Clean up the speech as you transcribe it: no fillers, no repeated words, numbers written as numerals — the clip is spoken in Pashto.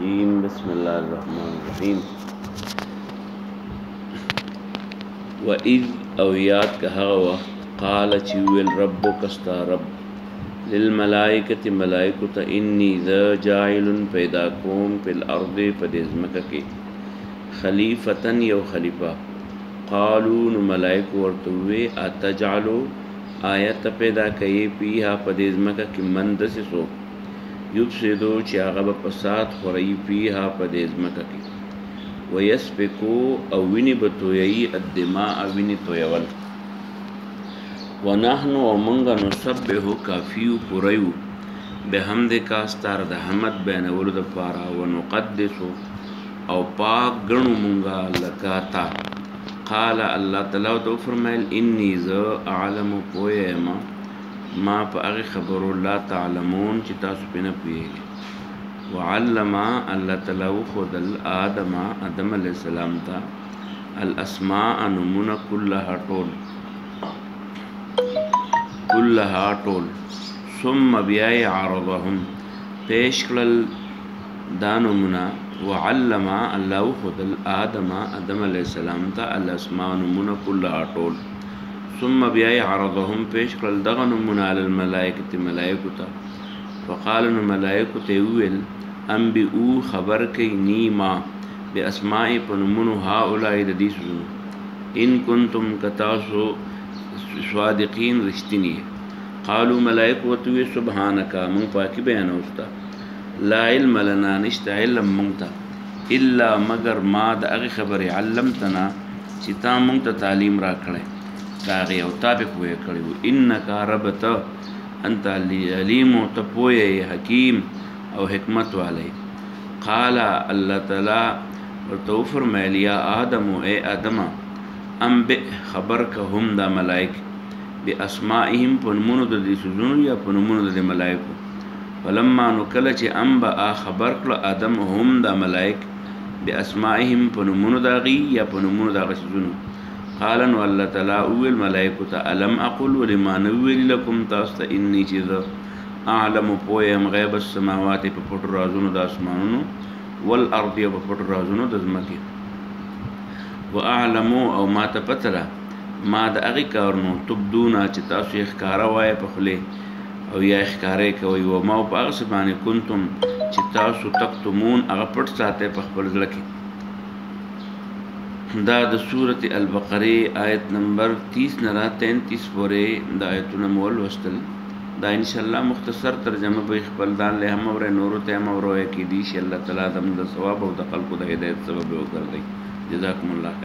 الرجيم بسم الله الرحمن الرحيم وإذ او یاد که هغه وخت قال چې ویل ربک استا رب للملائکة ملائکو ته انی ذا جاعل پیدا کوم فی الارض په دې ځمکه کې خلیفتن یو خلیفہ قالو نو ملائکو ورته وی اتجعلوا آیت پیدا کوي پیها په دې ځمکه کې من دسسو یفسدو چې هغه به فساد خوري پیها په دې ځمکه کې ويسفكو او ویني بتویي الدماء ویني تویول ونحن ومنغ نسبح کافیو پریو بحمدک استار د حمد بینولو د پارا ونقدسو او پاک گنو منغا لکاتا قال الله تعالی تو فرمایل انی ذا اعلم پویما ما په هغه خبرو لا تعلمون چې تاسو په نه پوهیږئ وعلم الله تعالی خود آدم علیہ السلام ته الاسماء نمونه كلها طول ثم بیا عرضهم پیش کړل دا نمونه وعلم الله خود آدم علیہ السلام ته الاسماء نمونه كلها طول ثم بیا عرضهم پیش کړل دغه نمونه علی الملائکه ملائکه ته فقال الملائکه ته ویل انبئو خبر کئی نیما بی اسمائی پنمونو هاولائی ددی سنو ان کنتم کتاسو صادقین رشتنی قالو ملائکو وطوی سبحانکا من پاکی بیانوستا لا علم لنا نشتا علم منگتا الا مگر ما دا اغی خبر علمتنا چتا منگتا تعلیم را کڑے داغی او تابق ہوئے کڑے انکا ربتا انتا علیم و تپوئے حکیم او حکمت والے قال اللہ تعالی ورته فرمایل یا آدم اے آدم انبئ خبر که هم دا ملائک باسمائهم پنمونو د دې سوزونو یا پنمونو د ملائکو فلما نو کله چې انبئ خبر کړ آدم هم دا ملائک باسمائهم پنمونو دا غي یا پنمونو دا سوزونو قال نو الله تعالی اول ملائکو ته الم اقول ولما نویل لكم تاسو انی چیز اعلم پویم غیب السماوات په پټو رازونو د اسمانونو والارض په پټو رازونو د ځمکې واعلم او ما ته پتره ما د هغه کارونو تبدونا چې تاسو یې ښکارا وای په خله او یا ښکارې کوي او ما په هغه باندې کنتم چې تاسو تکتمون هغه پټ ساتي په خپل ځل کې دا د سورۃ البقره آیت نمبر 30 نه 33 پورې د آیتونو مول وستل دا ان شاء الله مختصر ترجمه به خپل دان له هم اور نور ته هم اور کې دي ان شاء الله تعالی د ثواب او د خلقو د هدایت سبب وګرځي جزاکم الله